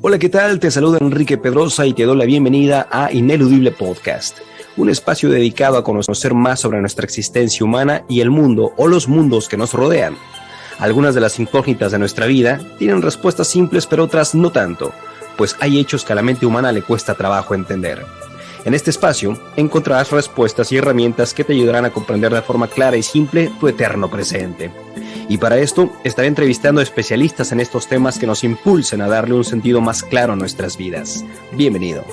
Hola, ¿qué tal? Te saluda Enrique Pedrosa y te doy la bienvenida a Ineludible Podcast, un espacio dedicado a conocer más sobre nuestra existencia humana y el mundo o los mundos que nos rodean. Algunas de las incógnitas de nuestra vida tienen respuestas simples, pero otras no tanto, pues hay hechos que a la mente humana le cuesta trabajo entender. En este espacio encontrarás respuestas y herramientas que te ayudarán a comprender de forma clara y simple tu eterno presente. Y para esto estaré entrevistando a especialistas en estos temas que nos impulsen a darle un sentido más claro a nuestras vidas. Bienvenido.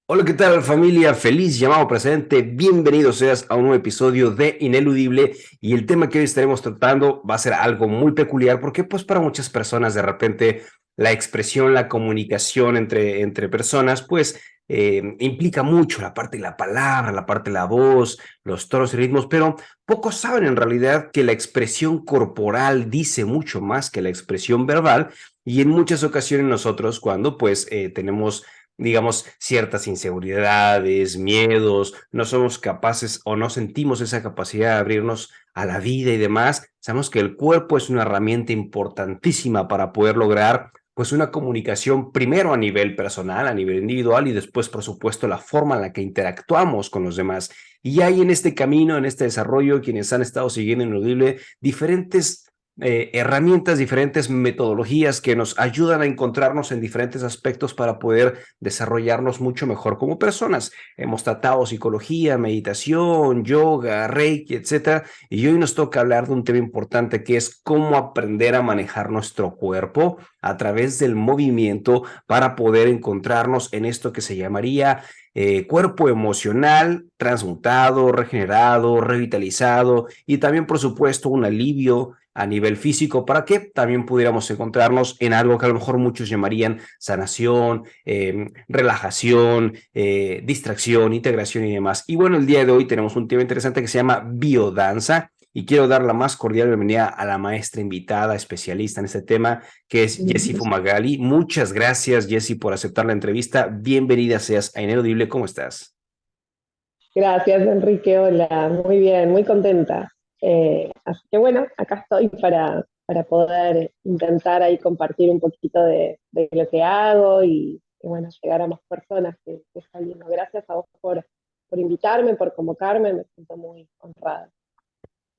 Hola, ¿qué tal, familia? Feliz llamado presente. Bienvenido seas a un nuevo episodio de Ineludible, y el tema que hoy estaremos tratando va a ser algo muy peculiar porque pues para muchas personas de repente la expresión, la comunicación entre personas pues implica mucho la parte de la palabra, la parte de la voz, los tonos y ritmos, pero pocos saben en realidad que la expresión corporal dice mucho más que la expresión verbal, y en muchas ocasiones nosotros cuando pues tenemos, digamos, ciertas inseguridades, miedos, no somos capaces o no sentimos esa capacidad de abrirnos a la vida y demás, sabemos que el cuerpo es una herramienta importantísima para poder lograr pues una comunicación primero a nivel personal, a nivel individual, y después, por supuesto, la forma en la que interactuamos con los demás. Y hay en este camino, en este desarrollo, quienes han estado siguiendo Ineludible, diferentes herramientas, diferentes metodologías que nos ayudan a encontrarnos en diferentes aspectos para poder desarrollarnos mucho mejor como personas. Hemos tratado psicología, meditación, yoga, reiki, etcétera, y hoy nos toca hablar de un tema importante que es cómo aprender a manejar nuestro cuerpo a través del movimiento para poder encontrarnos en esto que se llamaría cuerpo emocional transmutado, regenerado, revitalizado, y también, por supuesto, un alivio a nivel físico para que también pudiéramos encontrarnos en algo que a lo mejor muchos llamarían sanación, relajación, distracción, integración y demás. Y bueno, el día de hoy tenemos un tema interesante que se llama biodanza, y quiero dar la más cordial bienvenida a la maestra invitada, especialista en este tema, que es Jessie Fumagalli. Muchas gracias, Jessie, por aceptar la entrevista. Bienvenida seas a Ineludible. ¿Cómo estás? Gracias, Enrique. Hola, muy bien, muy contenta. Así que bueno, acá estoy para poder intentar ahí compartir un poquito de lo que hago y bueno, llegar a más personas que está lindo. Gracias a vos por invitarme, por convocarme, me siento muy honrada.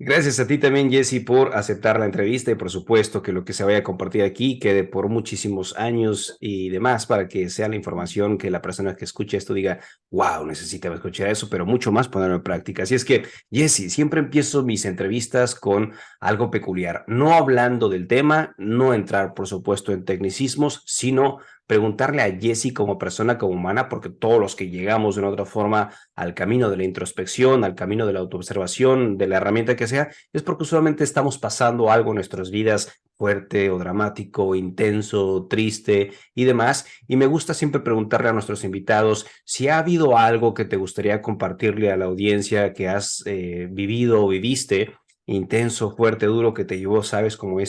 Gracias a ti también, Jesse, por aceptar la entrevista, y por supuesto que lo que se vaya a compartir aquí quede por muchísimos años y demás, para que sea la información que la persona que escuche esto diga, wow, necesitaba escuchar eso, pero mucho más ponerlo en práctica. Así es que, Jesse, siempre empiezo mis entrevistas con algo peculiar, no hablando del tema, no entrar, por supuesto, en tecnicismos, sino preguntarle a Jessie como persona, como humana, porque todos los que llegamos de una otra forma al camino de la introspección, al camino de la autoobservación, de la herramienta que sea, es porque usualmente estamos pasando algo en nuestras vidas fuerte o dramático, intenso, triste y demás. Y me gusta siempre preguntarle a nuestros invitados si ha habido algo que te gustaría compartirle a la audiencia que has vivido o viviste, intenso, fuerte, duro, que te llevó, sabes, como a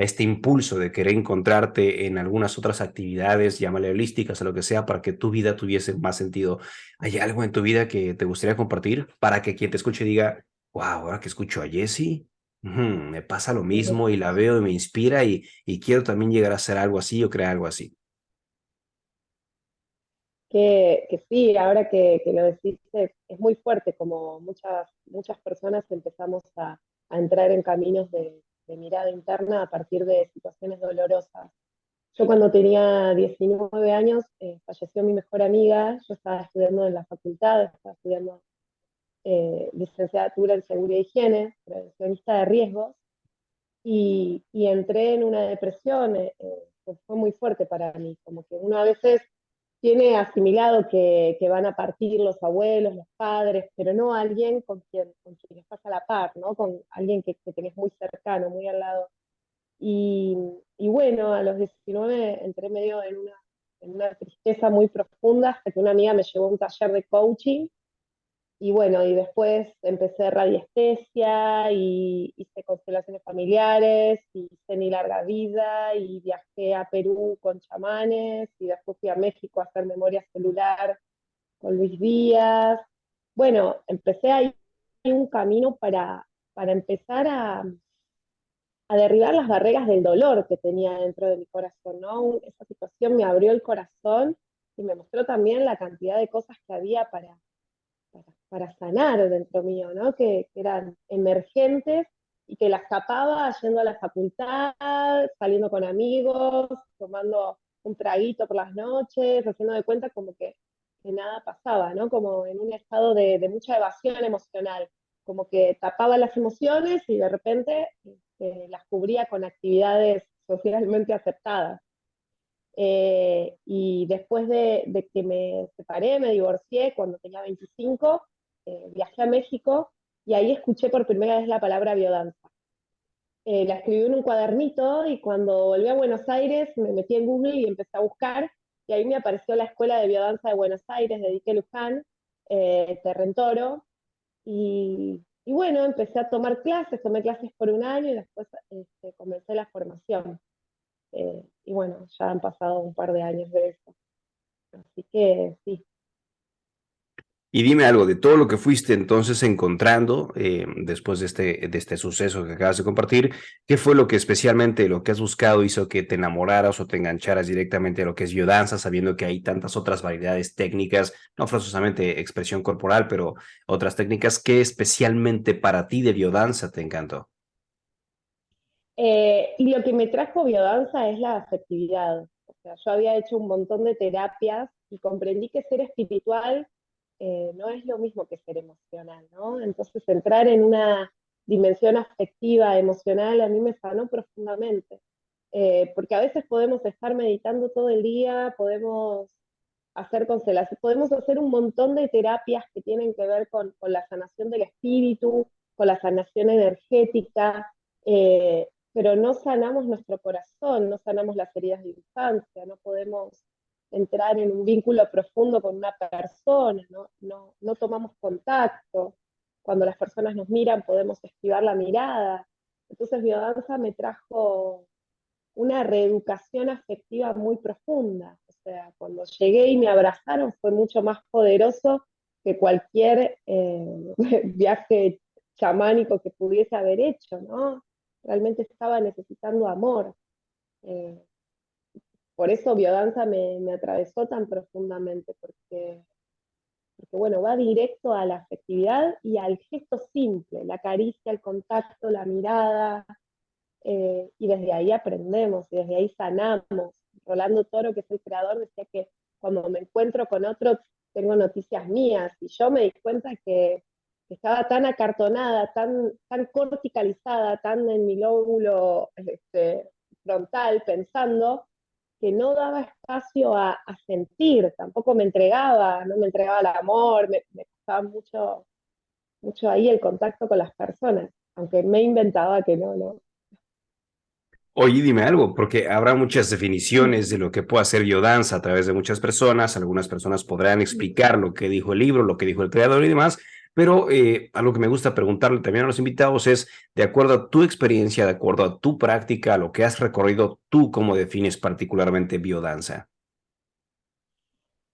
este impulso de querer encontrarte en algunas otras actividades, llámale holísticas o lo que sea, para que tu vida tuviese más sentido. ¿Hay algo en tu vida que te gustaría compartir para que quien te escuche diga, wow, ahora que escucho a Jessie, me pasa lo mismo y la veo y me inspira, y quiero también llegar a hacer algo así o crear algo así? Que sí, ahora que lo decís, es muy fuerte, como muchas personas empezamos a entrar en caminos de mirada interna a partir de situaciones dolorosas. Yo cuando tenía 19 años falleció mi mejor amiga, yo estaba estudiando en la facultad, estaba estudiando licenciatura en seguridad e higiene, prevencionista de riesgos, y entré en una depresión que fue muy fuerte para mí, como que uno a veces tiene asimilado que van a partir los abuelos, los padres, pero no alguien con quien estás a la par, ¿no? Con alguien que tenés muy cercano, muy al lado. Y, y bueno, a los 19 entré medio en una tristeza muy profunda hasta que una amiga me llevó a un taller de coaching y bueno, y después empecé radiestesia y hice constelaciones familiares, y hice mi larga vida y viajé a Perú con chamanes y después fui a México a hacer memoria celular con Luis Díaz. Bueno, empecé ahí un camino para empezar a derribar las barreras del dolor que tenía dentro de mi corazón, ¿no? Esa situación me abrió el corazón y me mostró también la cantidad de cosas que había para sanar dentro mío, ¿no? Que eran emergentes y que las tapaba yendo a la facultad, saliendo con amigos, tomando un traguito por las noches, haciendo de cuenta como que nada pasaba, ¿no? Como en un estado de mucha evasión emocional, como que tapaba las emociones y de repente las cubría con actividades socialmente aceptadas. Y después de que me separé, me divorcié cuando tenía 25, viajé a México y ahí escuché por primera vez la palabra biodanza. La escribí en un cuadernito y cuando volví a Buenos Aires me metí en Google y empecé a buscar y ahí me apareció la Escuela de Biodanza de Buenos Aires de Dique Luján, Terrentoro, y bueno, empecé a tomar clases, tomé clases por un año y después comencé la formación. Y bueno, ya han pasado un par de años de eso. Así que sí. Y dime algo de todo lo que fuiste entonces encontrando después de este suceso que acabas de compartir, ¿qué fue lo que especialmente lo que has buscado hizo que te enamoraras o te engancharas directamente a lo que es biodanza, sabiendo que hay tantas otras variedades técnicas, no forzosamente expresión corporal, pero otras técnicas que especialmente para ti de biodanza te encantó? Y lo que me trajo biodanza es la afectividad. O sea, yo había hecho un montón de terapias y comprendí que ser espiritual no es lo mismo que ser emocional, ¿no? Entonces entrar en una dimensión afectiva, emocional, a mí me sanó profundamente. Porque a veces podemos estar meditando todo el día, podemos hacer constelaciones, podemos hacer un montón de terapias que tienen que ver con la sanación del espíritu, con la sanación energética, pero no sanamos nuestro corazón, no sanamos las heridas de infancia, no podemos entrar en un vínculo profundo con una persona, no tomamos contacto. Cuando las personas nos miran podemos esquivar la mirada. Entonces biodanza me trajo una reeducación afectiva muy profunda. O sea, cuando llegué y me abrazaron fue mucho más poderoso que cualquier viaje chamánico que pudiese haber hecho, ¿no? Realmente estaba necesitando amor. Eh, por eso biodanza me atravesó tan profundamente, porque, bueno, va directo a la afectividad y al gesto simple, la caricia, el contacto, la mirada, y desde ahí aprendemos, y desde ahí sanamos. Rolando Toro, que es el creador, decía que cuando me encuentro con otro tengo noticias mías, y yo me di cuenta que estaba tan acartonada, tan corticalizada, tan en mi lóbulo frontal, pensando, que no daba espacio a sentir, tampoco me entregaba, no me entregaba el amor, me costaba mucho ahí el contacto con las personas, aunque me inventaba que no. Oye, dime algo, porque habrá muchas definiciones de lo que puede hacer biodanza a través de muchas personas. Algunas personas podrán explicar lo que dijo el libro, lo que dijo el creador y demás, pero algo que me gusta preguntarle también a los invitados es, de acuerdo a tu experiencia, de acuerdo a tu práctica, a lo que has recorrido, ¿tú cómo defines particularmente biodanza?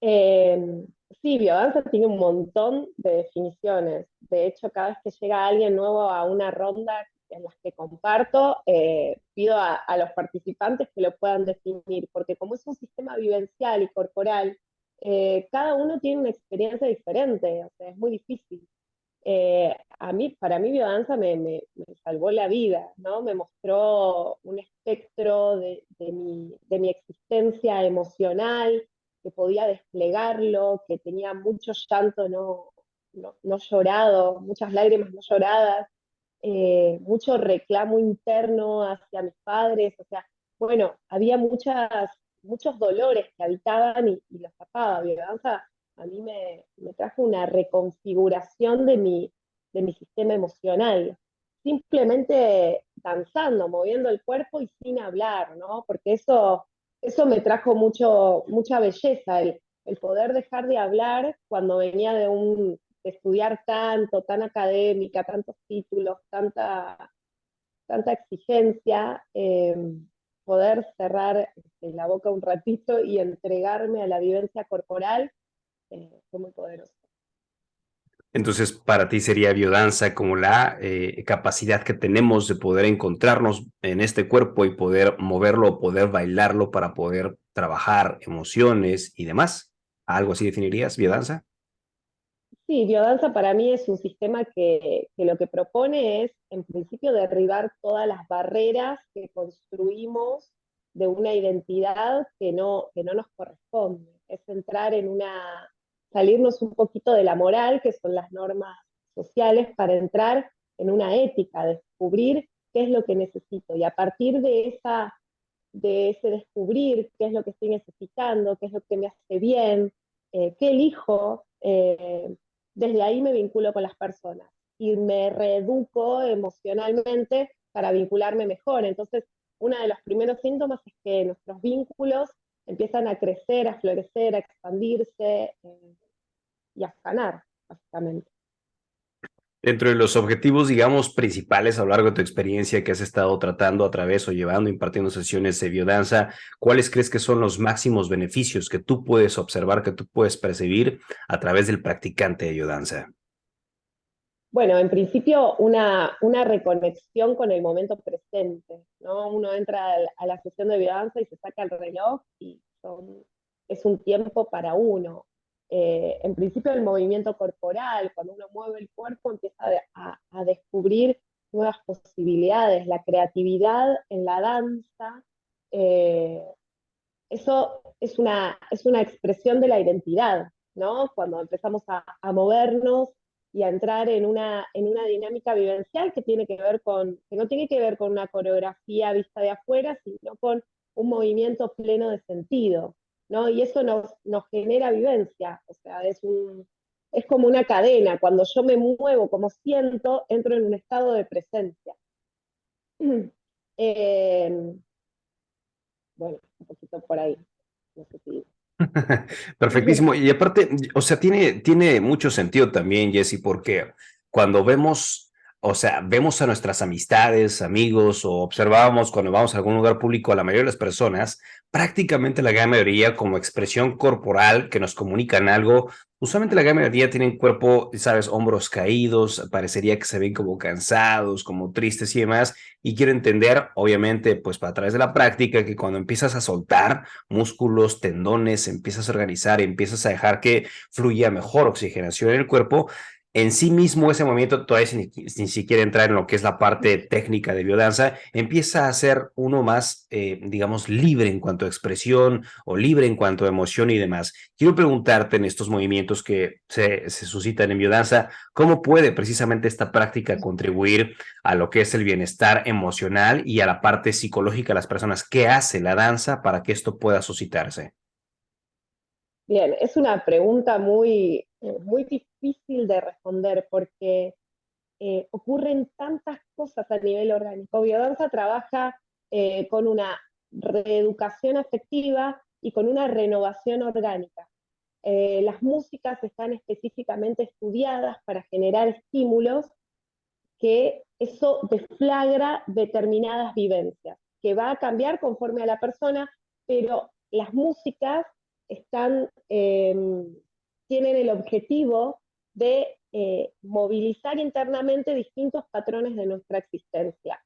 Eh, sí, biodanza tiene un montón de definiciones. De hecho, cada vez que llega alguien nuevo a una ronda en las que comparto, pido a los participantes que lo puedan definir, porque como es un sistema vivencial y corporal, cada uno tiene una experiencia diferente, o sea, es muy difícil. Para mí biodanza me salvó la vida, ¿no? Me mostró un espectro de mi existencia emocional, que podía desplegarlo, que tenía mucho llanto no llorado, muchas lágrimas no lloradas, mucho reclamo interno hacia mis padres, o sea, bueno, había muchos dolores que habitaban y los tapaba. Biodanza a mí me trajo una reconfiguración de mi sistema emocional, simplemente danzando, moviendo el cuerpo y sin hablar, ¿no? Porque eso me trajo mucha belleza, el poder dejar de hablar cuando venía de estudiar tanto, tan académica, tantos títulos, tanta exigencia, poder cerrar la boca un ratito y entregarme a la vivencia corporal, fue muy poderoso. Entonces, para ti sería biodanza como la capacidad que tenemos de poder encontrarnos en este cuerpo y poder moverlo, poder bailarlo para poder trabajar emociones y demás. ¿Algo así definirías biodanza? Sí, biodanza para mí es un sistema que lo que propone es, en principio, derribar todas las barreras que construimos de una identidad que no nos corresponde. Es entrar en una, salirnos un poquito de la moral, que son las normas sociales, para entrar en una ética, descubrir qué es lo que necesito. Y a partir de de ese descubrir qué es lo que estoy necesitando, qué es lo que me hace bien, qué elijo, desde ahí me vinculo con las personas y me reeduco emocionalmente para vincularme mejor. Entonces, uno de los primeros síntomas es que nuestros vínculos empiezan a crecer, a florecer, a expandirse y a sanar, básicamente. Dentro de los objetivos, digamos, principales a lo largo de tu experiencia que has estado tratando a través o llevando, impartiendo sesiones de biodanza, ¿cuáles crees que son los máximos beneficios que tú puedes observar, que tú puedes percibir a través del practicante de biodanza? Bueno, en principio una reconexión con el momento presente, ¿no? Uno entra a la sesión de biodanza y se saca el reloj y es un tiempo para uno. En principio el movimiento corporal, cuando uno mueve el cuerpo empieza a descubrir nuevas posibilidades, la creatividad en la danza, eh, eso es una expresión de la identidad, ¿no? Cuando empezamos a movernos y a entrar en una dinámica vivencial que tiene que ver que no tiene que ver con una coreografía vista de afuera, sino con un movimiento pleno de sentido, ¿no? Y eso nos genera vivencia, o sea, es como una cadena, cuando yo me muevo como siento, entro en un estado de presencia. eh, bueno, un poquito por ahí, no sé si... Perfectísimo. Y aparte, o sea, tiene mucho sentido también, Jesse, porque cuando vemos, o sea, vemos a nuestras amistades, amigos o observamos cuando vamos a algún lugar público a la mayoría de las personas, prácticamente la gran mayoría como expresión corporal que nos comunican algo, usualmente la gran mayoría tienen cuerpo, sabes, hombros caídos, parecería que se ven como cansados, como tristes y demás. Y quiero entender, obviamente, pues a través de la práctica, que cuando empiezas a soltar, músculos, tendones, empiezas a organizar, empiezas a dejar que fluya mejor oxigenación en el cuerpo. En sí mismo ese movimiento, todavía sin siquiera entrar en lo que es la parte técnica de biodanza, empieza a ser uno más, digamos, libre en cuanto a expresión o libre en cuanto a emoción y demás. Quiero preguntarte en estos movimientos que se suscitan en biodanza, ¿cómo puede precisamente esta práctica contribuir a lo que es el bienestar emocional y a la parte psicológica de las personas? ¿Qué hace la danza para que esto pueda suscitarse? Bien, es una pregunta muy difícil de responder porque ocurren tantas cosas a nivel orgánico. Biodanza trabaja con una reeducación afectiva y con una renovación orgánica. Las músicas están específicamente estudiadas para generar estímulos que eso deflagra determinadas vivencias, que va a cambiar conforme a la persona, pero las músicas están, tienen el objetivo de movilizar internamente distintos patrones de nuestra existencia.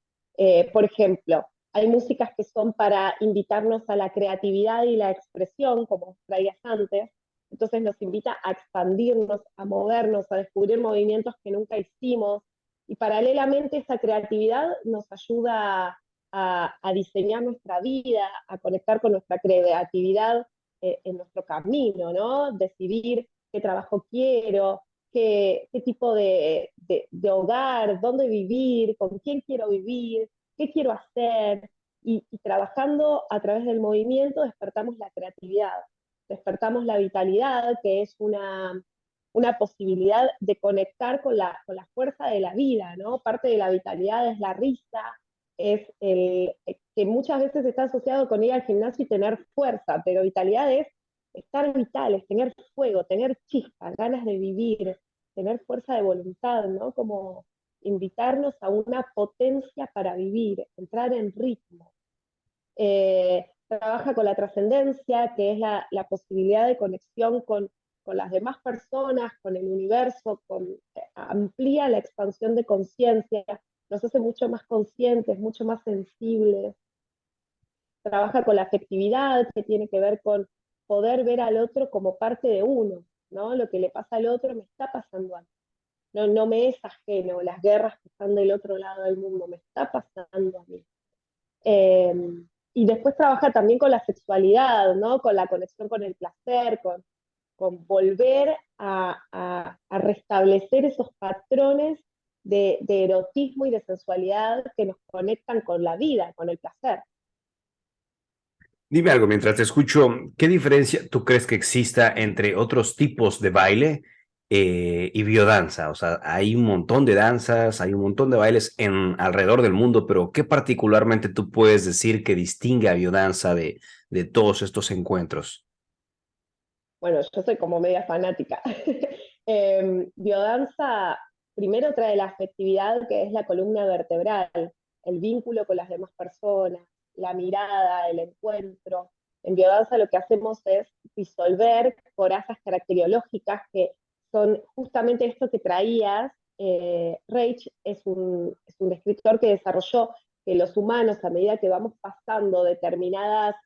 Por ejemplo, hay músicas que son para invitarnos a la creatividad y la expresión, como traías antes, entonces nos invita a expandirnos, a movernos, a descubrir movimientos que nunca hicimos, y paralelamente esa creatividad nos ayuda a diseñar nuestra vida, a conectar con nuestra creatividad en nuestro camino, ¿no? Decidir qué trabajo quiero, qué tipo de hogar, dónde vivir, con quién quiero vivir, qué quiero hacer. Y trabajando a través del movimiento despertamos la creatividad, despertamos la vitalidad, que es una posibilidad de conectar con la fuerza de la vida, ¿no? Parte de la vitalidad es la risa, es que muchas veces está asociado con ir al gimnasio y tener fuerza, pero vitalidad es estar vital, es tener fuego, tener chispa, ganas de vivir, tener fuerza de voluntad, ¿no? Como invitarnos a una potencia para vivir, entrar en ritmo. Trabaja con la trascendencia, que es la posibilidad de conexión con las demás personas, con el universo, amplía la expansión de conciencia, nos hace mucho más conscientes, mucho más sensibles, trabaja con la afectividad, que tiene que ver con poder ver al otro como parte de uno, ¿no? Lo que le pasa al otro me está pasando a mí. No, no me es ajeno, las guerras que están del otro lado del mundo, me está pasando a mí. Eh, y después trabaja también con la sexualidad, ¿no? Con la conexión con el placer, con volver a restablecer esos patrones de erotismo y de sensualidad que nos conectan con la vida, con el placer. Dime algo, mientras te escucho, ¿qué diferencia tú crees que exista entre otros tipos de baile y biodanza? O sea, hay un montón de danzas, hay un montón de bailes alrededor del mundo, pero ¿qué particularmente tú puedes decir que distingue a biodanza de todos estos encuentros? Bueno, yo soy como media fanática. Biodanza primero trae la afectividad, que es la columna vertebral, el vínculo con las demás personas, la mirada, el encuentro. En biodanza lo que hacemos es disolver corazas caracteriológicas que son justamente esto que traías. Reich es un escritor que desarrolló que los humanos, a medida que vamos pasando determinadas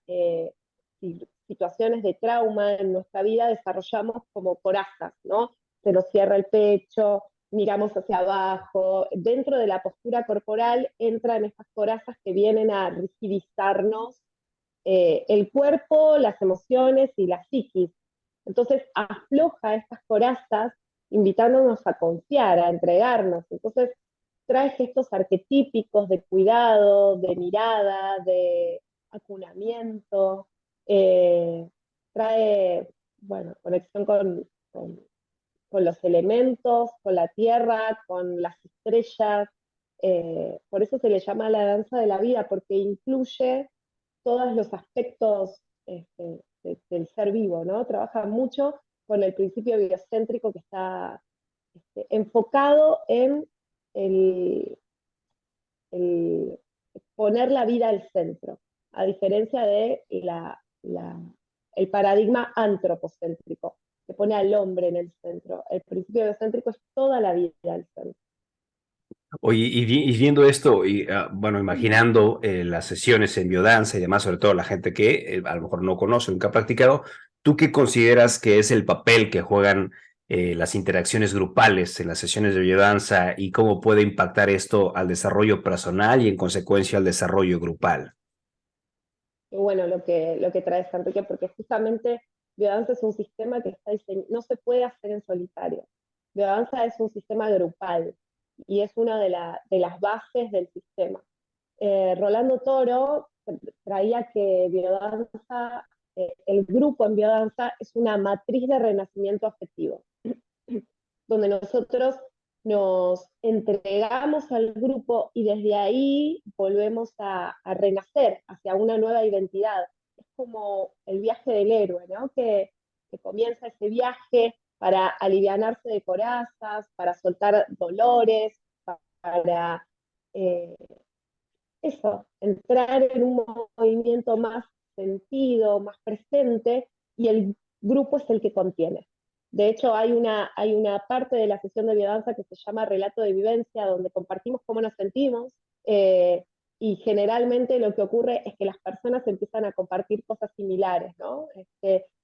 situaciones de trauma en nuestra vida, desarrollamos como corazas, ¿no? Se nos cierra el pecho, miramos hacia abajo, dentro de la postura corporal entran estas corazas que vienen a rigidizarnos el cuerpo, las emociones y la psiquis. Entonces afloja estas corazas invitándonos a confiar, a entregarnos. Entonces trae gestos arquetípicos de cuidado, de mirada, de acunamiento, eh, trae, bueno, conexión con los elementos, con la tierra, con las estrellas. Por eso se le llama la danza de la vida, porque incluye todos los aspectos del ser vivo, ¿no? Trabaja mucho con el principio biocéntrico que está enfocado en el, el, poner la vida al centro, a diferencia de el paradigma antropocéntrico, que pone al hombre en el centro. El principio biocéntrico es toda la vida al centro. Oye, y viendo esto, y bueno, imaginando las sesiones en biodanza y demás, sobre todo la gente que a lo mejor no conoce, nunca ha practicado, ¿tú qué consideras que es el papel que juegan las interacciones grupales en las sesiones de biodanza y cómo puede impactar esto al desarrollo personal y en consecuencia al desarrollo grupal? Y bueno, lo que trae Enrique, porque justamente biodanza es un sistema que está no se puede hacer en solitario. Biodanza es un sistema grupal y es una de las bases del sistema. Rolando Toro traía que biodanza, el grupo en biodanza es una matriz de renacimiento afectivo, donde nosotros nos entregamos al grupo y desde ahí volvemos a renacer hacia una nueva identidad. Es como el viaje del héroe, ¿no? Que comienza ese viaje para alivianarse de corazas, para soltar dolores, para eh, eso, entrar en un movimiento más sentido, más presente, y el grupo es el que contiene. De hecho, hay una parte de la sesión de biodanza que se llama relato de vivencia, donde compartimos cómo nos sentimos, y generalmente lo que ocurre es que las personas empiezan a compartir cosas similares, ¿no?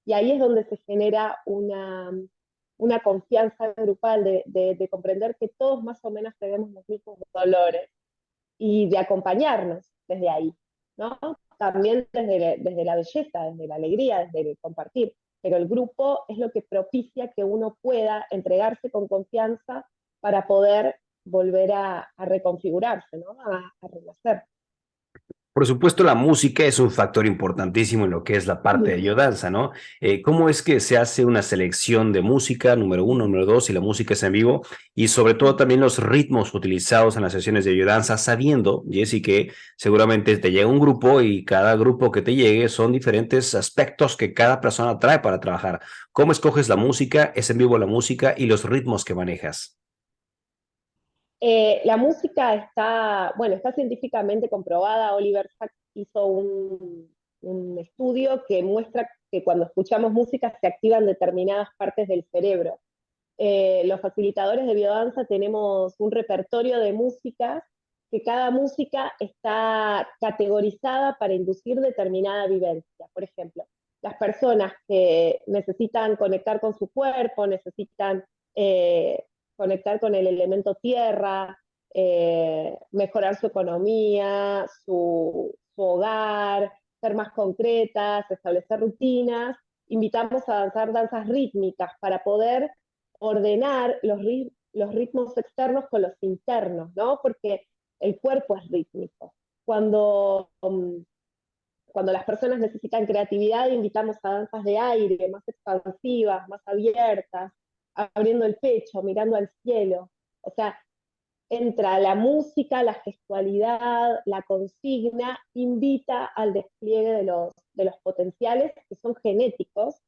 Y ahí es donde se genera una confianza grupal de comprender que todos más o menos tenemos los mismos dolores y de acompañarnos desde ahí, ¿no? También desde la belleza, desde la alegría, desde el compartir. Pero el grupo es lo que propicia que uno pueda entregarse con confianza para poder volver a reconfigurarse, ¿no? A renacer. Por supuesto, la música es un factor importantísimo en lo que es la parte de biodanza, ¿no? ¿Cómo es que se hace una selección de música, número uno, número dos, si la música es en vivo? Y sobre todo también los ritmos utilizados en las sesiones de biodanza, sabiendo, Jessy, que seguramente te llega un grupo y cada grupo que te llegue son diferentes aspectos que cada persona trae para trabajar. ¿Cómo escoges la música? ¿Es en vivo la música y los ritmos que manejas? La música está, bueno, está científicamente comprobada. Oliver Sacks hizo un estudio que muestra que cuando escuchamos música se activan determinadas partes del cerebro. Los facilitadores de biodanza tenemos un repertorio de músicas, que cada música está categorizada para inducir determinada vivencia. Por ejemplo, las personas que necesitan conectar con su cuerpo, necesitan conectar con el elemento tierra, mejorar su economía, su hogar, ser más concretas, establecer rutinas, invitamos a danzar danzas rítmicas para poder ordenar los ritmos externos con los internos, ¿no? Porque el cuerpo es rítmico. Cuando las personas necesitan creatividad, invitamos a danzas de aire, más expansivas, más abiertas, abriendo el pecho, mirando al cielo. O sea, entra la música, la gestualidad, la consigna, invita al despliegue de los potenciales que son genéticos,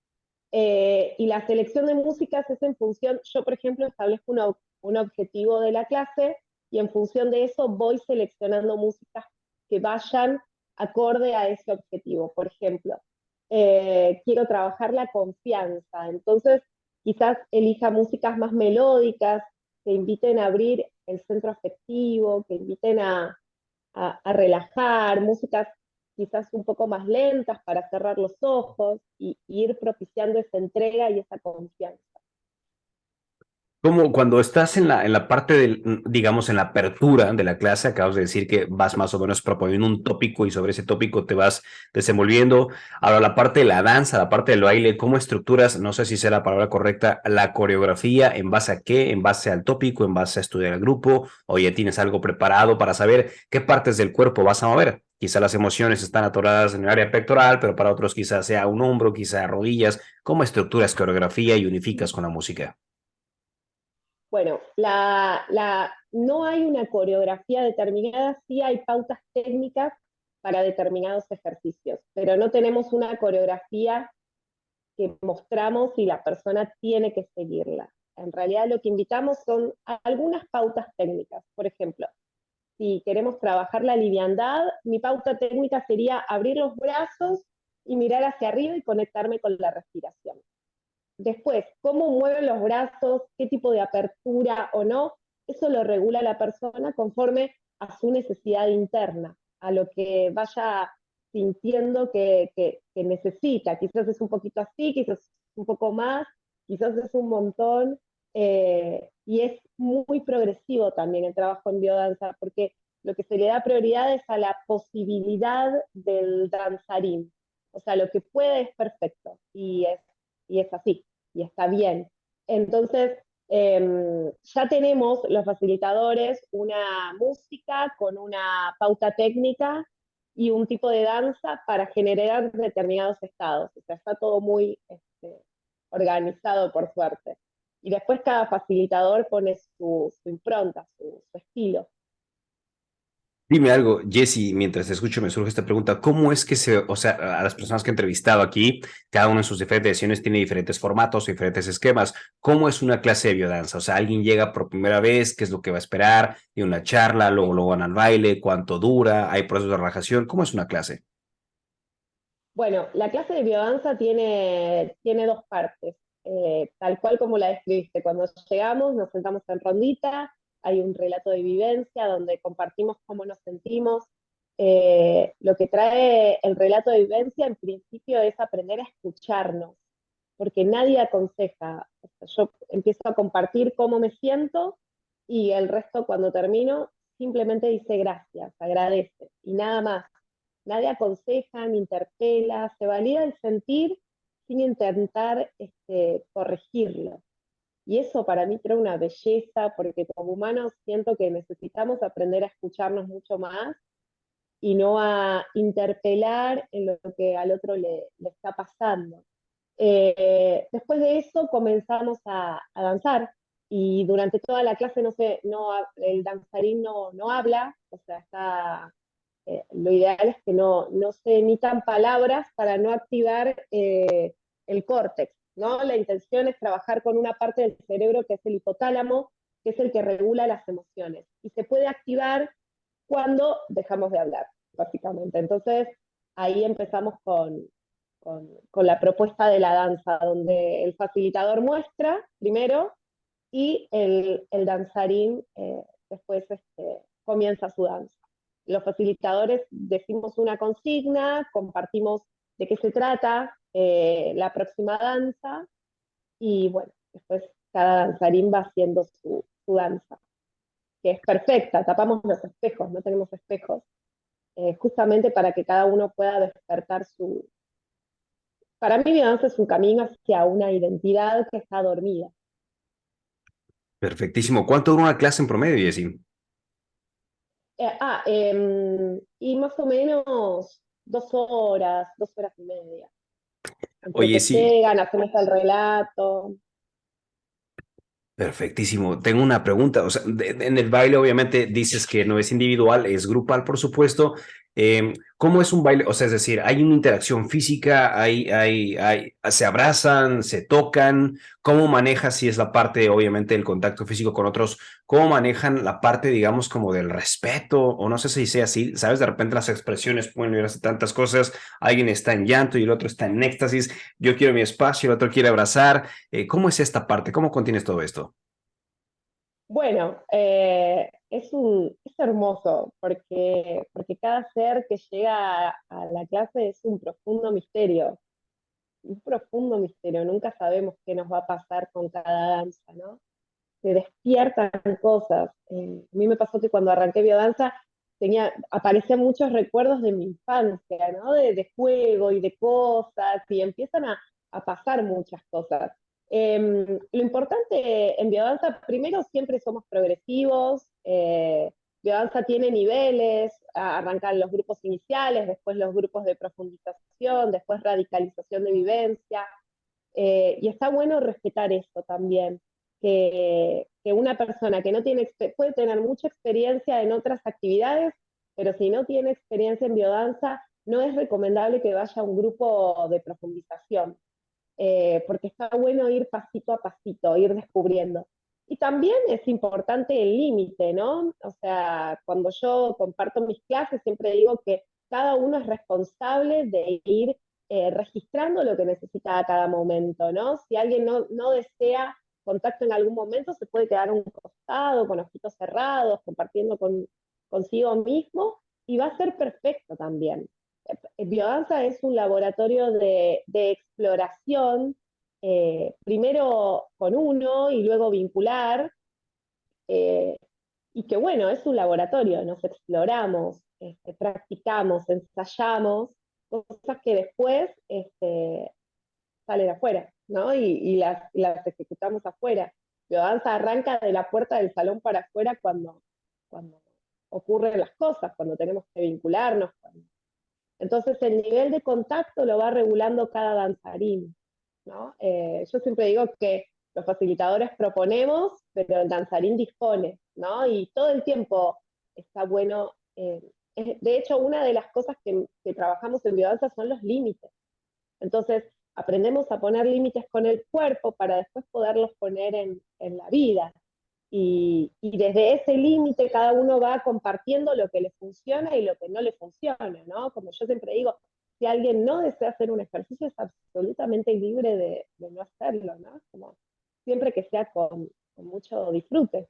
y la selección de músicas es en función, yo por ejemplo establezco un objetivo de la clase y en función de eso voy seleccionando músicas que vayan acorde a ese objetivo. Por ejemplo, quiero trabajar la confianza, entonces quizás elija músicas más melódicas que inviten a abrir el centro afectivo, que inviten a relajar, músicas quizás un poco más lentas para cerrar los ojos y ir propiciando esa entrega y esa confianza. Como cuando estás en la parte del, digamos, en la apertura de la clase, acabas de decir que vas más o menos proponiendo un tópico y sobre ese tópico te vas desenvolviendo. Ahora, la parte de la danza, la parte del baile, ¿cómo estructuras, no sé si sea la palabra correcta, la coreografía? ¿En base a qué? ¿En base al tópico? ¿En base a estudiar el grupo? ¿O ya tienes algo preparado para saber qué partes del cuerpo vas a mover? Quizá las emociones están atoradas en el área pectoral, pero para otros quizás sea un hombro, quizá rodillas. ¿Cómo estructuras coreografía y unificas con la música? Bueno, no hay una coreografía determinada, sí hay pautas técnicas para determinados ejercicios, pero no tenemos una coreografía que mostramos y la persona tiene que seguirla. En realidad lo que invitamos son algunas pautas técnicas. Por ejemplo, si queremos trabajar la liviandad, mi pauta técnica sería abrir los brazos y mirar hacia arriba y conectarme con la respiración. Después, cómo mueven los brazos, qué tipo de apertura o no, eso lo regula la persona conforme a su necesidad interna, a lo que vaya sintiendo que necesita. Quizás es un poquito así, quizás es un poco más, quizás es un montón. Y es muy progresivo también el trabajo en biodanza, porque lo que se le da prioridad es a la posibilidad del danzarín. O sea, lo que puede es perfecto y es así, y está bien. Entonces, ya tenemos los facilitadores una música con una pauta técnica y un tipo de danza para generar determinados estados. O sea, está todo muy organizado, por suerte. Y después cada facilitador pone su impronta, su estilo. Dime algo, Jesse, mientras te escucho me surge esta pregunta, ¿cómo es que o sea, a las personas que he entrevistado aquí, cada uno en sus diferentes sesiones tiene diferentes formatos, diferentes esquemas? ¿Cómo es una clase de biodanza? O sea, alguien llega por primera vez, ¿qué es lo que va a esperar? Y una charla, luego van al baile, ¿cuánto dura? ¿Hay procesos de relajación? ¿Cómo es una clase? Bueno, la clase de biodanza tiene dos partes, tal cual como la describiste. Cuando llegamos, nos sentamos en rondita, hay un relato de vivencia donde compartimos cómo nos sentimos. Lo que trae el relato de vivencia en principio es aprender a escucharnos, porque nadie aconseja. O sea, yo empiezo a compartir cómo me siento y el resto cuando termino simplemente dice gracias, agradece y nada más. Nadie aconseja ni interpela, se valida el sentir sin intentar corregirlo. Y eso para mí trae una belleza, porque como humanos siento que necesitamos aprender a escucharnos mucho más y no a interpelar en lo que al otro le está pasando. Después de eso comenzamos a danzar y durante toda la clase el danzarín no habla, o sea, lo ideal es que no se emitan palabras para no activar el córtex, ¿no? La intención es trabajar con una parte del cerebro que es el hipotálamo, que es el que regula las emociones, y se puede activar cuando dejamos de hablar, básicamente. Entonces, ahí empezamos con la propuesta de la danza, donde el facilitador muestra primero y el danzarín después comienza su danza. Los facilitadores decimos una consigna, compartimos de qué se trata la próxima danza y bueno, después cada danzarín va haciendo su danza, que es perfecta, tapamos los espejos, no tenemos espejos, justamente para que cada uno pueda despertar su... Para mí biodanza es un camino hacia una identidad que está dormida. Perfectísimo. ¿Cuánto dura una clase en promedio, Jessy? Y más o menos 2 horas, 2 horas y media. Entre Oye, que sí, llegan, hacemos el relato. perfectísimo. Tengo una pregunta. O sea, en el baile obviamente dices que no es individual, es grupal, por supuesto. ¿Cómo es un baile? O sea, es decir, ¿hay una interacción física? ¿Se abrazan? ¿Se tocan? ¿Cómo manejas, si es la parte, obviamente, del contacto físico con otros? ¿Cómo manejan la parte, digamos, como del respeto? O no sé si sea así, ¿sabes? De repente las expresiones pueden ir hacia tantas cosas. Alguien está en llanto y el otro está en éxtasis. Yo quiero mi espacio, el otro quiere abrazar. ¿Cómo es esta parte? ¿Cómo contienes todo esto? Bueno, es hermoso porque cada ser que llega a la clase es un profundo misterio. Nunca sabemos qué nos va a pasar con cada danza, ¿no? Se despiertan cosas. A mí me pasó que cuando arranqué biodanza aparecían muchos recuerdos de mi infancia, ¿no? De juego y de cosas, y empiezan a pasar muchas cosas. Lo importante en biodanza, primero siempre somos progresivos, biodanza tiene niveles, arrancan los grupos iniciales, después los grupos de profundización, después radicalización de vivencia, y está bueno respetar esto también, que una persona que no tiene, puede tener mucha experiencia en otras actividades, pero si no tiene experiencia en biodanza, no es recomendable que vaya a un grupo de profundización, porque está bueno ir pasito a pasito, ir descubriendo. Y también es importante el límite, ¿no? O sea, cuando yo comparto mis clases, siempre digo que cada uno es responsable de ir registrando lo que necesita a cada momento, ¿no? Si alguien no desea contacto en algún momento, se puede quedar a un costado, con ojitos cerrados, compartiendo consigo mismo, y va a ser perfecto también. Biodanza es un laboratorio de exploración, primero con uno y luego vincular, eh, y que bueno, es un laboratorio, nos exploramos, practicamos, ensayamos, cosas que después salen afuera, ¿no? Y las ejecutamos afuera. Biodanza arranca de la puerta del salón para afuera cuando ocurren las cosas, cuando tenemos que vincularnos, entonces el nivel de contacto lo va regulando cada danzarín, ¿no? Yo siempre digo que los facilitadores proponemos, pero el danzarín dispone, ¿no? Y todo el tiempo está bueno. De hecho, una de las cosas que trabajamos en biodanza son los límites. Entonces, aprendemos a poner límites con el cuerpo para después poderlos poner en la vida. Y desde ese límite cada uno va compartiendo lo que le funciona y lo que no le funciona, ¿no? Como yo siempre digo, si alguien no desea hacer un ejercicio es absolutamente libre de no hacerlo, ¿no? Como siempre que sea con mucho disfrute.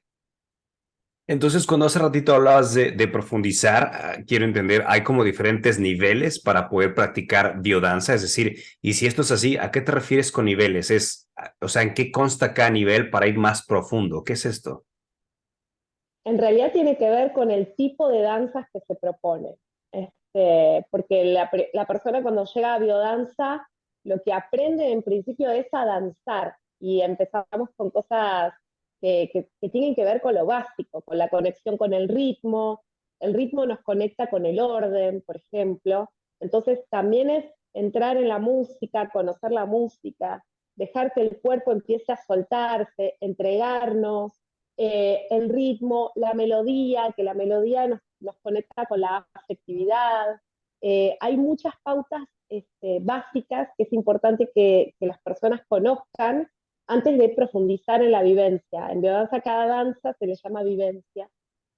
Entonces, cuando hace ratito hablabas de profundizar, quiero entender, hay como diferentes niveles para poder practicar biodanza, es decir, y si esto es así, ¿a qué te refieres con niveles? O sea, ¿en qué consta cada nivel para ir más profundo? ¿Qué es esto? En realidad tiene que ver con el tipo de danzas que se propone. Porque la persona cuando llega a biodanza, lo que aprende en principio es a danzar. Y empezamos con cosas que tienen que ver con lo básico, con la conexión con el ritmo. El ritmo nos conecta con el orden, por ejemplo. Entonces también es entrar en la música, conocer la música, dejar que el cuerpo empiece a soltarse, entregarnos, el ritmo, la melodía, que la melodía nos conecta con la afectividad. Hay muchas pautas básicas que es importante que las personas conozcan antes de profundizar en la vivencia. En biodanza cada danza se le llama vivencia.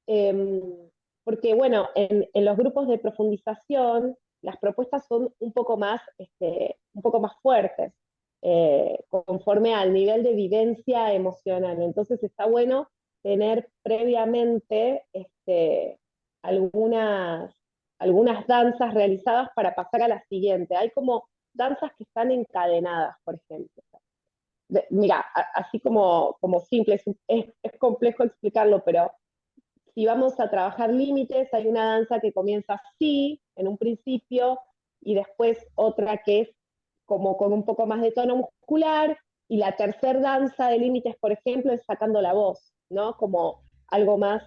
Eh, Porque, bueno, en los grupos de profundización las propuestas son un poco más un poco más fuertes, conforme al nivel de vivencia emocional. Entonces está bueno tener previamente algunas, algunas danzas realizadas para pasar a la siguiente. Hay como danzas que están encadenadas, por ejemplo. Mira, así como simple, es complejo explicarlo, pero si vamos a trabajar límites, hay una danza que comienza así, en un principio, y después otra que es como con un poco más de tono muscular, y la tercera danza de límites, por ejemplo, es sacando la voz, ¿no? Como algo más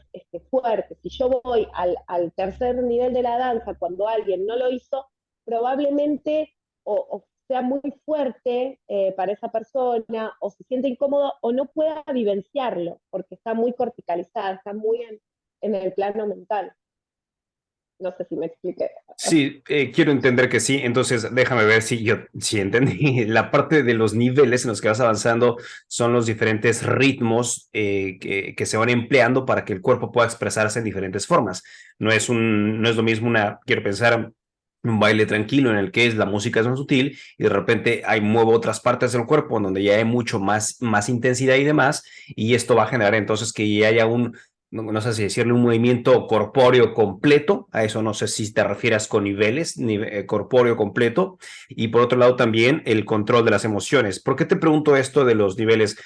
fuerte. Si yo voy al tercer nivel de la danza cuando alguien no lo hizo, probablemente o sea muy fuerte para esa persona, o se siente incómodo, o no pueda vivenciarlo, porque está muy corticalizada, está muy en el plano mental. No sé si me expliqué. Sí, quiero entender que sí, entonces déjame ver si yo si entendí. La parte de los niveles en los que vas avanzando son los diferentes ritmos que se van empleando para que el cuerpo pueda expresarse en diferentes formas. No es lo mismo quiero pensar, un baile tranquilo en el que la música es más sutil y de repente muevo otras partes del cuerpo en donde ya hay mucho más intensidad y demás, y esto va a generar entonces que ya haya no sé si decirle un movimiento corpóreo completo, a eso no sé si te refieras con niveles, corpóreo completo, y por otro lado también el control de las emociones. ¿Por qué te pregunto esto de los niveles?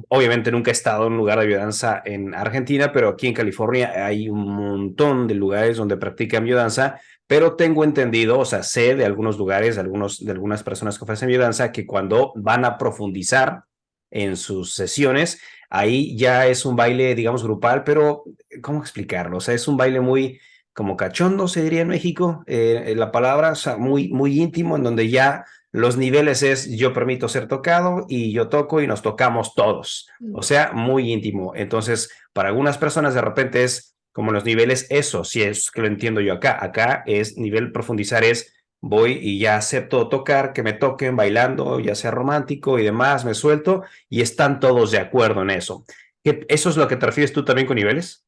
Obviamente nunca he estado en un lugar de biodanza en Argentina, pero aquí en California hay un montón de lugares donde practican biodanza, pero tengo entendido, o sea, sé de algunos lugares, de algunas personas que ofrecen biodanza, que cuando van a profundizar en sus sesiones, ahí ya es un baile, digamos, grupal, pero ¿cómo explicarlo? O sea, es un baile muy como cachondo, se diría en México, la palabra, o sea, muy íntimo, en donde ya los niveles es yo permito ser tocado y yo toco y nos tocamos todos. O sea, muy íntimo. Entonces, para algunas personas de repente es como los niveles, eso, si es que lo entiendo yo acá. Acá es nivel profundizar es voy y ya acepto tocar, que me toquen bailando, ya sea romántico y demás, me suelto y están todos de acuerdo en eso. ¿Eso es lo que te refieres tú también con niveles?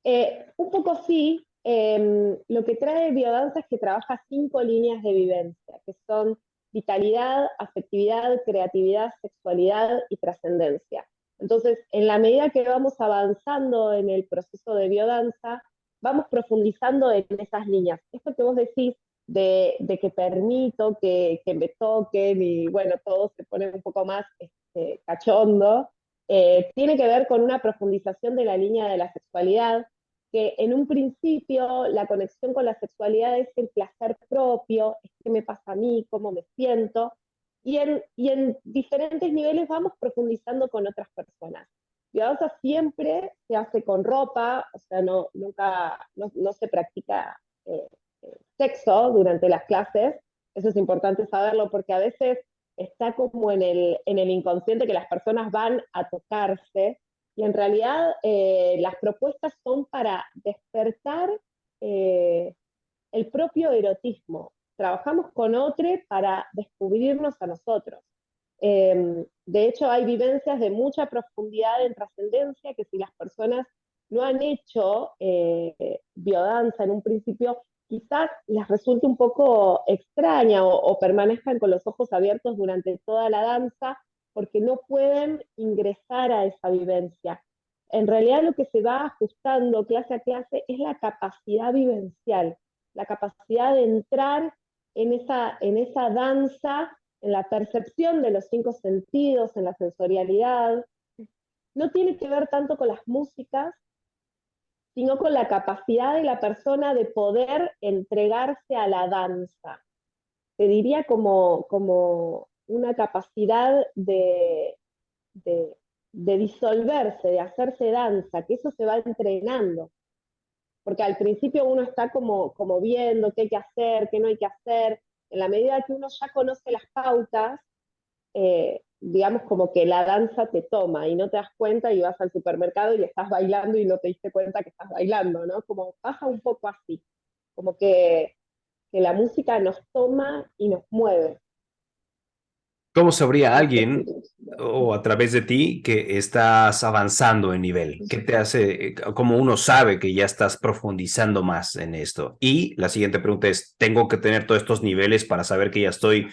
Un poco sí. Lo que trae biodanza es que trabaja 5 líneas de vivencia, que son vitalidad, afectividad, creatividad, sexualidad y trascendencia. Entonces, en la medida que vamos avanzando en el proceso de biodanza, vamos profundizando en esas líneas. Esto que vos decís de que permito que me toquen y bueno, todo se pone un poco más cachondo, tiene que ver con una profundización de la línea de la sexualidad, que en un principio la conexión con la sexualidad es el placer propio, es qué me pasa a mí, cómo me siento, y en diferentes niveles vamos profundizando con otras personas. Biodanza siempre se hace con ropa, o sea, no se practica eh, sexo durante las clases, eso es importante saberlo porque a veces está como en el inconsciente que las personas van a tocarse y en realidad las propuestas son para despertar eh, el propio erotismo. Trabajamos con otro para descubrirnos a nosotros. De hecho, hay vivencias de mucha profundidad en trascendencia que si las personas no han hecho biodanza en un principio, quizás les resulte un poco extraña o permanezcan con los ojos abiertos durante toda la danza porque no pueden ingresar a esa vivencia. En realidad lo que se va ajustando clase a clase es la capacidad vivencial, la capacidad de entrar en esa danza, en la percepción de los 5 sentidos, en la sensorialidad. No tiene que ver tanto con las músicas, sino con la capacidad de la persona de poder entregarse a la danza. Te diría como una capacidad de disolverse, de hacerse danza, que eso se va entrenando. Porque al principio uno está como viendo qué hay que hacer, qué no hay que hacer. En la medida que uno ya conoce las pautas, digamos como que la danza te toma y no te das cuenta y vas al supermercado y estás bailando y no te diste cuenta que estás bailando, ¿no? Como pasa un poco así, como que la música nos toma y nos mueve. ¿Cómo sabría No sé alguien o a través de ti que estás avanzando en nivel? ¿Qué te hace, cómo uno sabe que ya estás profundizando más en esto? Y la siguiente pregunta es, ¿tengo que tener todos estos niveles para saber que ya estoy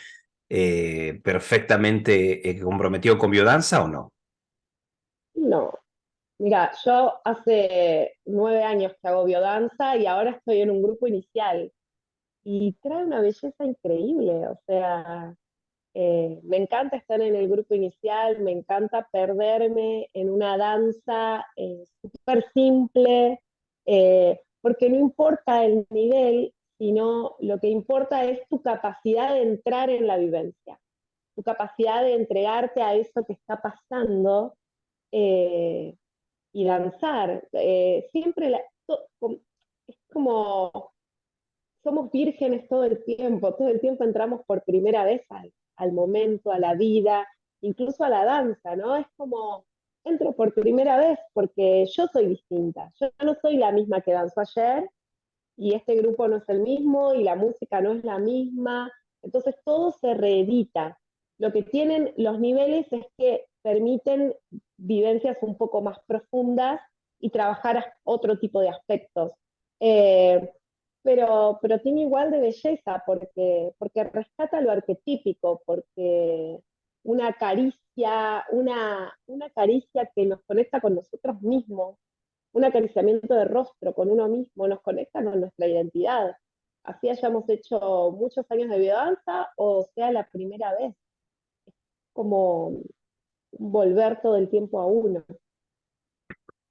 perfectamente comprometido con biodanza o no? no. Mira, yo hace 9 años que hago biodanza y ahora estoy en un grupo inicial y trae una belleza increíble. O sea, me encanta estar en el grupo inicial, me encanta perderme en una danza súper simple, porque no importa el nivel, sino lo que importa es tu capacidad de entrar en la vivencia, tu capacidad de entregarte a eso que está pasando eh, y danzar. Siempre es como somos vírgenes todo el tiempo entramos por primera vez al momento, a la vida, incluso a la danza, ¿no? Es como, entro por primera vez porque yo soy distinta, yo no soy la misma que danzó ayer y este grupo no es el mismo y la música no es la misma, entonces todo se reedita. Lo que tienen los niveles es que permiten vivencias un poco más profundas y trabajar otro tipo de aspectos. Eh, pero tiene igual de belleza porque rescata lo arquetípico, porque una caricia que nos conecta con nosotros mismos, un acariciamiento de rostro con uno mismo, nos conecta con nuestra identidad. Así hayamos hecho muchos años de biodanza o sea la primera vez, como volver todo el tiempo a uno.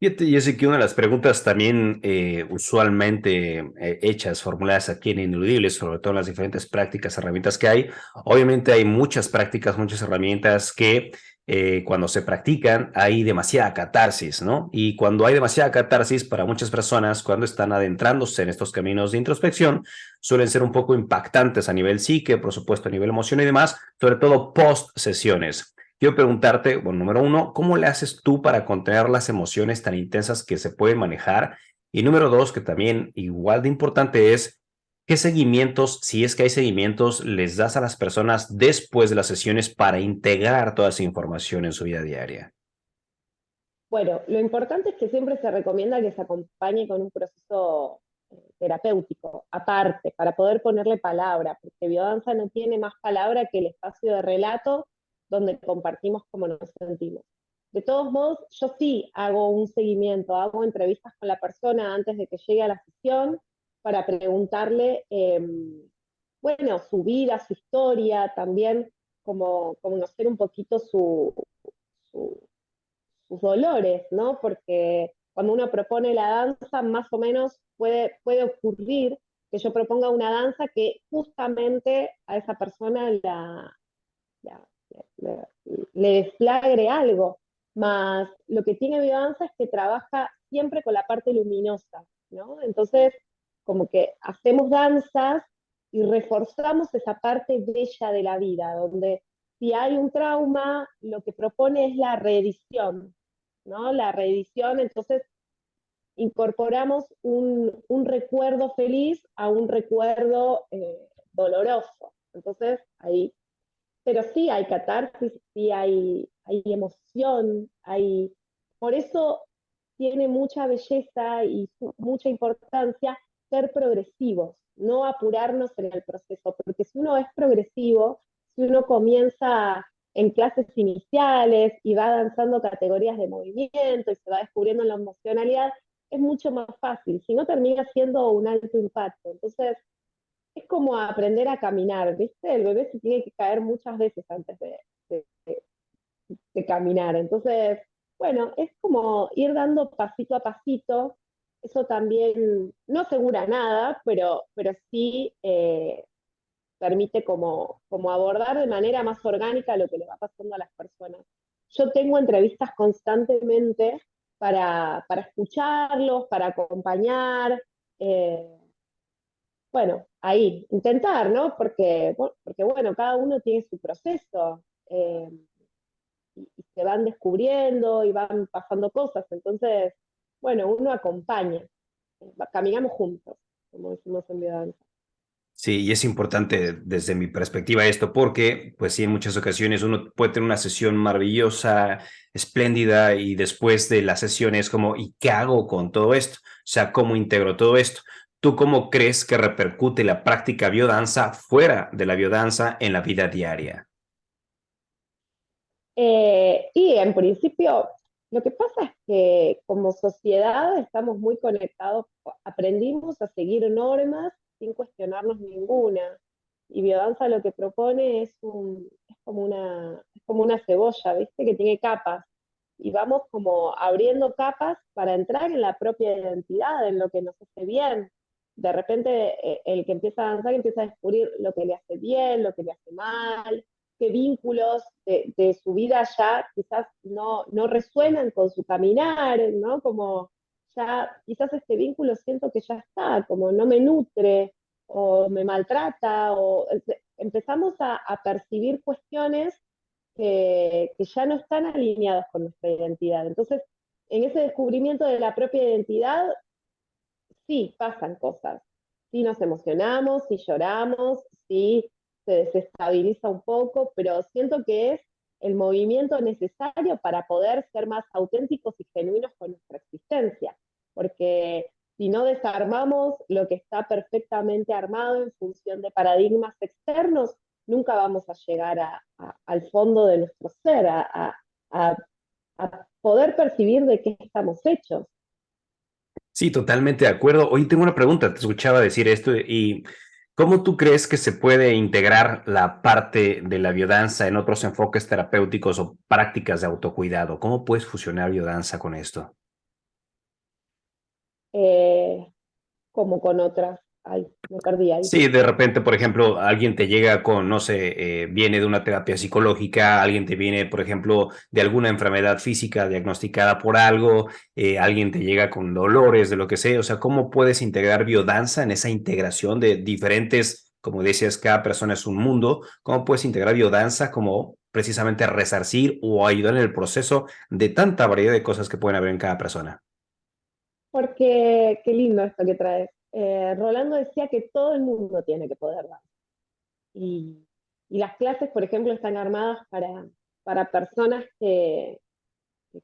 Fíjate, yo sé que una de las preguntas también usualmente hechas, formuladas aquí en Ineludibles, sobre todo en las diferentes prácticas, herramientas que hay, obviamente hay muchas prácticas, muchas herramientas que cuando se practican hay demasiada catarsis, ¿no? Y cuando hay demasiada catarsis para muchas personas, cuando están adentrándose en estos caminos de introspección, suelen ser un poco impactantes a nivel psique, por supuesto a nivel emoción y demás, sobre todo post sesiones. Quiero preguntarte, bueno, número uno, ¿cómo le haces tú para contener las emociones tan intensas que se pueden manejar? Y número dos, que también igual de importante es, ¿qué seguimientos, si es que hay seguimientos, les das a las personas después de las sesiones para integrar toda esa información en su vida diaria? Bueno, lo importante es que siempre se recomienda que se acompañe con un proceso terapéutico, aparte, para poder ponerle palabra, porque biodanza no tiene más palabra que el espacio de relato donde compartimos cómo nos sentimos. De todos modos, yo sí hago un seguimiento, hago entrevistas con la persona antes de que llegue a la sesión para preguntarle, bueno, su vida, su historia, también como conocer un poquito su, sus dolores, ¿no? Porque cuando uno propone la danza, más o menos puede ocurrir que yo proponga una danza que justamente a esa persona la, la, le desflagre algo. Más lo que tiene biodanza es que trabaja siempre con la parte luminosa, ¿no? Entonces, como que hacemos danzas y reforzamos esa parte bella de la vida, donde si hay un trauma, lo que propone es la reedición, ¿no? La reedición, entonces incorporamos un recuerdo feliz a un recuerdo doloroso. Entonces, ahí, pero sí hay catarsis, sí hay emoción, por eso tiene mucha belleza y mucha importancia ser progresivos, no apurarnos en el proceso, porque si uno es progresivo, si uno comienza en clases iniciales y va danzando categorías de movimiento y se va descubriendo la emocionalidad, es mucho más fácil, si no termina siendo un alto impacto. Entonces, es como aprender a caminar, ¿viste? El bebé se tiene que caer muchas veces antes de, de caminar. Entonces, bueno, es como ir dando pasito a pasito. Eso también no asegura nada, pero sí permite como abordar de manera más orgánica lo que le va pasando a las personas. Yo tengo entrevistas constantemente para escucharlos, para acompañar. Eh, bueno, ahí, intentar, ¿no? Porque bueno, cada uno tiene su proceso. Y se van descubriendo y van pasando cosas. Entonces, bueno, uno acompaña, caminamos juntos, como decimos en biodanza. Sí, y es importante desde mi perspectiva esto, porque pues sí, en muchas ocasiones uno puede tener una sesión maravillosa, espléndida, y después de la sesión es como, ¿y qué hago con todo esto? O sea, ¿cómo integro todo esto? ¿Tú cómo crees que repercute la práctica biodanza fuera de la biodanza en la vida diaria? Y en principio, lo que pasa es que como sociedad estamos muy conectados, aprendimos a seguir normas sin cuestionarnos ninguna. Y biodanza lo que propone es como una cebolla, ¿viste? Que tiene capas. Y vamos como abriendo capas para entrar en la propia identidad, en lo que nos hace bien. De repente, el que empieza a danzar empieza a descubrir lo que le hace bien, lo que le hace mal, qué vínculos de su vida ya quizás no resuenan con su caminar, ¿no? Como ya quizás este vínculo siento que ya está, como no me nutre o me maltrata, o empezamos a percibir cuestiones que ya no están alineadas con nuestra identidad. Entonces, en ese descubrimiento de la propia identidad, sí, pasan cosas. Sí nos emocionamos, sí lloramos, sí se desestabiliza un poco, pero siento que es el movimiento necesario para poder ser más auténticos y genuinos con nuestra existencia. Porque si no desarmamos lo que está perfectamente armado en función de paradigmas externos, nunca vamos a llegar al fondo de nuestro ser, a, a poder percibir de qué estamos hechos. Sí, totalmente de acuerdo. Hoy tengo una pregunta, te escuchaba decir esto y ¿cómo tú crees que se puede integrar la parte de la biodanza en otros enfoques terapéuticos o prácticas de autocuidado? ¿Cómo puedes fusionar biodanza con esto? Eh, como con otras. Ay, me perdí ahí. Sí, de repente, por ejemplo, alguien te llega con, no sé, viene de una terapia psicológica, alguien te viene, por ejemplo, de alguna enfermedad física diagnosticada por algo, alguien te llega con dolores, de lo que sea. O sea, ¿cómo puedes integrar biodanza en esa integración de diferentes, como decías, cada persona es un mundo? ¿Cómo puedes integrar biodanza como precisamente resarcir o ayudar en el proceso de tanta variedad de cosas que pueden haber en cada persona? Porque qué lindo esto que traes. Rolando decía que todo el mundo tiene que poder dar. Y, y las clases, por ejemplo, están armadas para personas que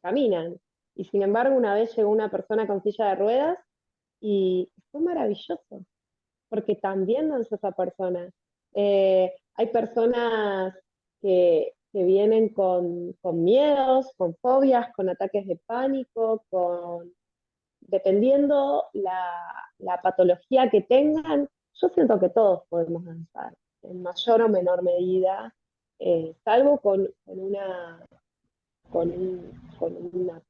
caminan. Y sin embargo, una vez llegó una persona con silla de ruedas y fue maravilloso, porque también danza esa persona. Hay personas que vienen con miedos, con fobias, con ataques de pánico, dependiendo la patología que tengan, yo siento que todos podemos danzar, en mayor o menor medida, salvo con, un- con una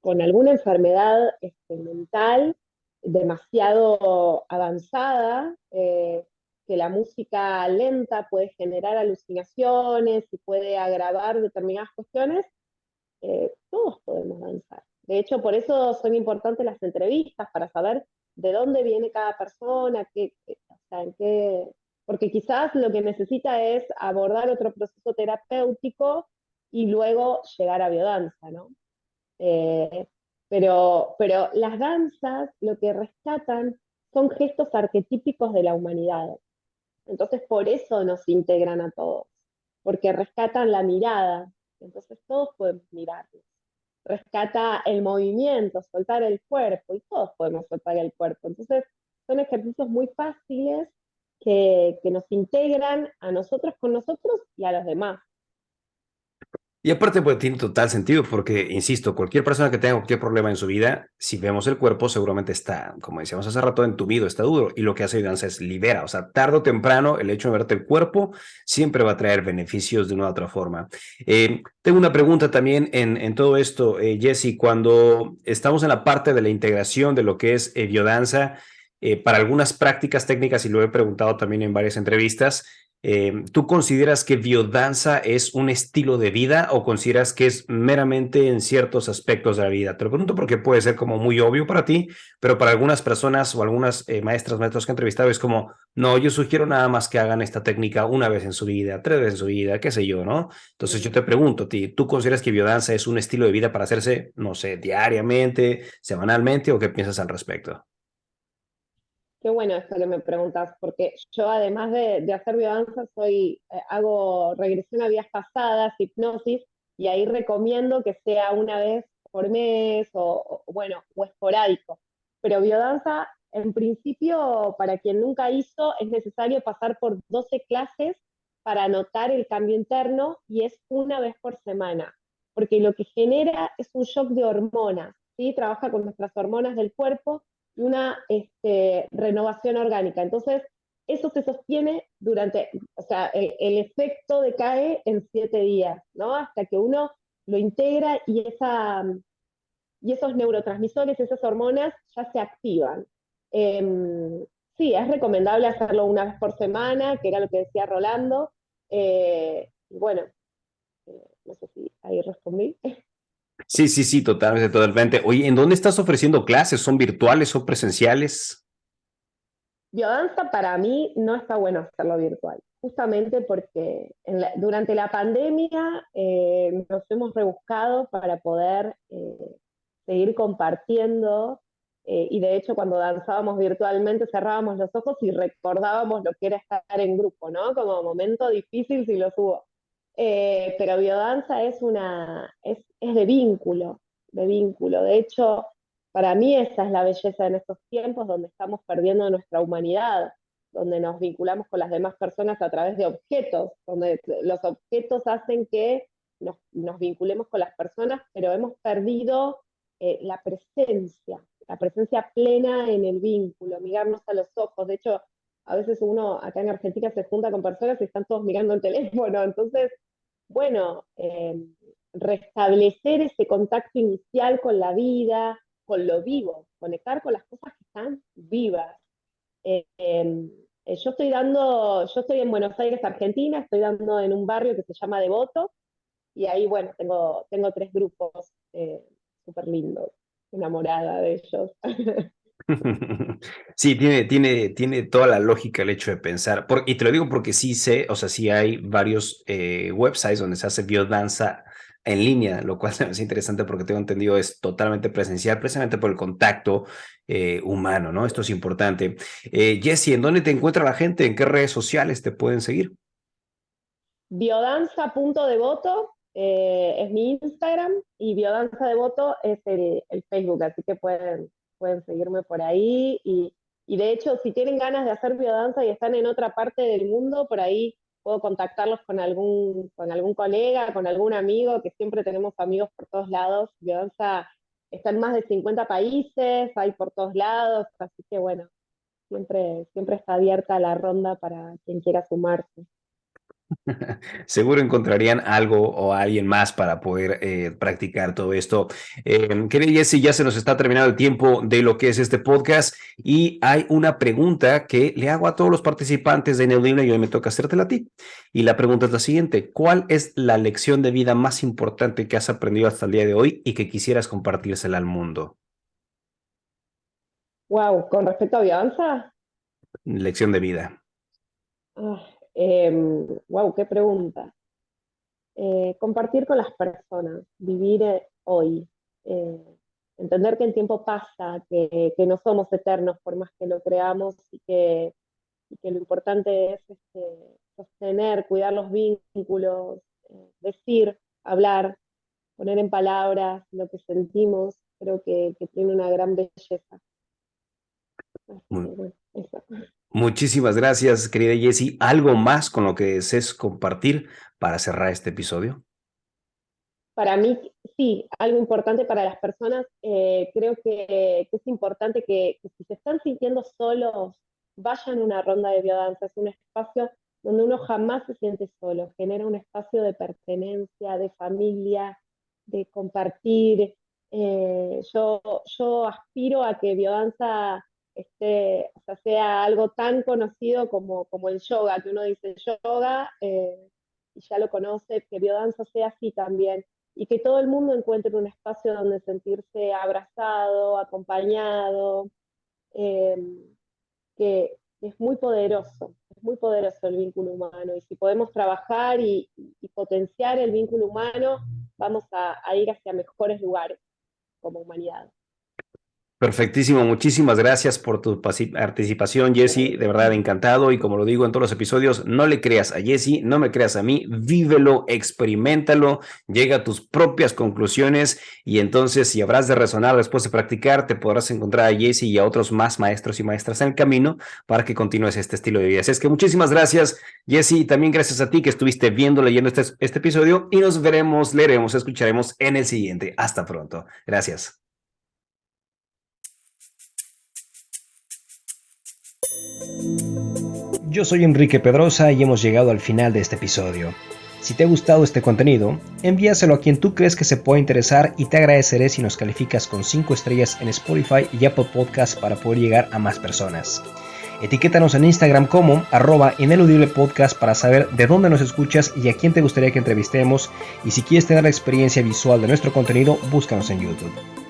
con alguna enfermedad mental demasiado avanzada, que la música lenta puede generar alucinaciones y puede agravar determinadas cuestiones, todos podemos danzar. De hecho, por eso son importantes las entrevistas, para saber de dónde viene cada persona, o sea, porque quizás lo que necesita es abordar otro proceso terapéutico y luego llegar a biodanza, ¿no? Eh, pero las danzas lo que rescatan son gestos arquetípicos de la humanidad. Entonces por eso nos integran a todos, porque rescatan la mirada. Entonces todos podemos mirarnos. Rescata el movimiento, soltar el cuerpo, y todos podemos soltar el cuerpo. Entonces son ejercicios muy fáciles que nos integran a nosotros con nosotros y a los demás. Y aparte, pues tiene total sentido porque, insisto, cualquier persona que tenga cualquier problema en su vida, si vemos el cuerpo, seguramente está, como decíamos hace rato, entumido, está duro. Y lo que hace danza es libera. O sea, tarde o temprano, el hecho de verte el cuerpo siempre va a traer beneficios de una u otra forma. Tengo una pregunta también en todo esto, Jesse. Cuando estamos en la parte de la integración de lo que es biodanza, para algunas prácticas técnicas, y lo he preguntado también en varias entrevistas, ¿tú consideras que biodanza es un estilo de vida o consideras que es meramente en ciertos aspectos de la vida? Te lo pregunto porque puede ser como muy obvio para ti, pero para algunas personas o algunas maestros que he entrevistado es como, no, yo sugiero nada más que hagan esta técnica una vez en su vida, tres veces en su vida, qué sé yo, ¿no? Entonces yo te pregunto a ti, ¿tú consideras que biodanza es un estilo de vida para hacerse, no sé, diariamente, semanalmente o qué piensas al respecto? Qué bueno esto que me preguntas, porque yo además de hacer biodanza, hago regresión a vidas pasadas, hipnosis, y ahí recomiendo que sea una vez por mes bueno, o esporádico. Pero biodanza, en principio, para quien nunca hizo, es necesario pasar por 12 clases para notar el cambio interno y es una vez por semana, porque lo que genera es un shock de hormonas, ¿sí? Trabaja con nuestras hormonas del cuerpo y una renovación orgánica. Entonces, eso se sostiene o sea, el efecto decae en 7 días, ¿no? Hasta que uno lo integra y esos neurotransmisores, esas hormonas ya se activan. Sí, es recomendable hacerlo una vez por semana, que era lo que decía Rolando. Bueno, no sé si ahí respondí. Sí, sí, sí, totalmente, totalmente. Oye, ¿en dónde estás ofreciendo clases? ¿Son virtuales o presenciales? Biodanza para mí no está bueno hacerlo virtual, justamente porque durante la pandemia nos hemos rebuscado para poder seguir compartiendo y de hecho cuando danzábamos virtualmente cerrábamos los ojos y recordábamos lo que era estar en grupo, ¿no? Como momento difícil si lo hubo. Pero biodanza es de vínculo, de vínculo. De hecho, para mí esa es la belleza en estos tiempos donde estamos perdiendo nuestra humanidad, donde nos vinculamos con las demás personas a través de objetos, donde los objetos hacen que nos vinculemos con las personas, pero hemos perdido la presencia plena en el vínculo, mirarnos a los ojos. De hecho, a veces uno acá en Argentina se junta con personas y están todos mirando el teléfono, entonces, bueno, restablecer ese contacto inicial con la vida, con lo vivo, conectar con las cosas que están vivas. Yo estoy en Buenos Aires, Argentina, estoy dando en un barrio que se llama Devoto, y ahí, bueno, tengo 3 grupos súper lindos, enamorada de ellos. Sí, tiene toda la lógica el hecho de pensar, y te lo digo porque sí sé, o sea, sí hay varios websites donde se hace biodanza en línea, lo cual es interesante porque tengo entendido es totalmente presencial, precisamente por el contacto humano, ¿no? Esto es importante. Jessy, ¿en dónde te encuentra la gente? ¿En qué redes sociales te pueden seguir? Biodanza.devoto es mi Instagram y Biodanza Devoto es el Facebook, así que pueden seguirme por ahí. Y de hecho, si tienen ganas de hacer biodanza y están en otra parte del mundo, por ahí puedo contactarlos con algún colega, con algún amigo, que siempre tenemos amigos por todos lados. Biodanza está en más de 50 países, hay por todos lados, así que bueno, siempre está abierta la ronda para quien quiera sumarse. Seguro encontrarían algo o alguien más para poder practicar todo esto. Querida Jessy, ya se nos está terminando el tiempo de lo que es este podcast y hay una pregunta que le hago a todos los participantes de Ineludible y hoy me toca hacértela a ti. Y la pregunta es la siguiente: ¿cuál es la lección de vida más importante que has aprendido hasta el día de hoy y que quisieras compartírsela al mundo? Wow, con respecto a biodanza, Lección de vida. wow, qué pregunta. Compartir con las personas, vivir hoy, eh, entender que el tiempo pasa, que no somos eternos por más que lo creamos y que lo importante es sostener, cuidar los vínculos, decir, hablar, poner en palabras lo que sentimos, creo que tiene una gran belleza. Así que Muy, bueno, eso. muchísimas gracias, querida Jessy. ¿Algo más con lo que desees compartir para cerrar este episodio? Para mí, sí, algo importante para las personas, creo que es importante que si se están sintiendo solos, vayan a una ronda de biodanza. Es un espacio donde uno jamás se siente solo, genera un espacio de pertenencia, de familia, de compartir. Yo aspiro a que biodanza o sea algo tan conocido como el yoga, que uno dice yoga y ya lo conoce, que biodanza sea así también y que todo el mundo encuentre un espacio donde sentirse abrazado, acompañado, eh, que es muy poderoso el vínculo humano y si podemos trabajar y potenciar el vínculo humano, vamos a ir hacia mejores lugares como humanidad. Perfectísimo, muchísimas gracias por tu participación, Jesse, de verdad encantado y como lo digo en todos los episodios, no le creas a Jesse, no me creas a mí, vívelo, experimentalo, llega a tus propias conclusiones y entonces si habrás de resonar después de practicar, te podrás encontrar a Jesse y a otros más maestros y maestras en el camino para que continúes este estilo de vida. Así es que muchísimas gracias, Jesse, y también gracias a ti que estuviste viendo, leyendo este episodio y nos veremos, leeremos, escucharemos en el siguiente. Hasta pronto. Gracias. Yo soy Enrique Pedrosa y hemos llegado al final de este episodio. Si te ha gustado este contenido, envíaselo a quien tú crees que se pueda interesar y te agradeceré si nos calificas con 5 estrellas en Spotify y Apple Podcasts para poder llegar a más personas. Etiquétanos en Instagram como @ineludiblepodcast para saber de dónde nos escuchas y a quién te gustaría que entrevistemos, y si quieres tener la experiencia visual de nuestro contenido, búscanos en YouTube.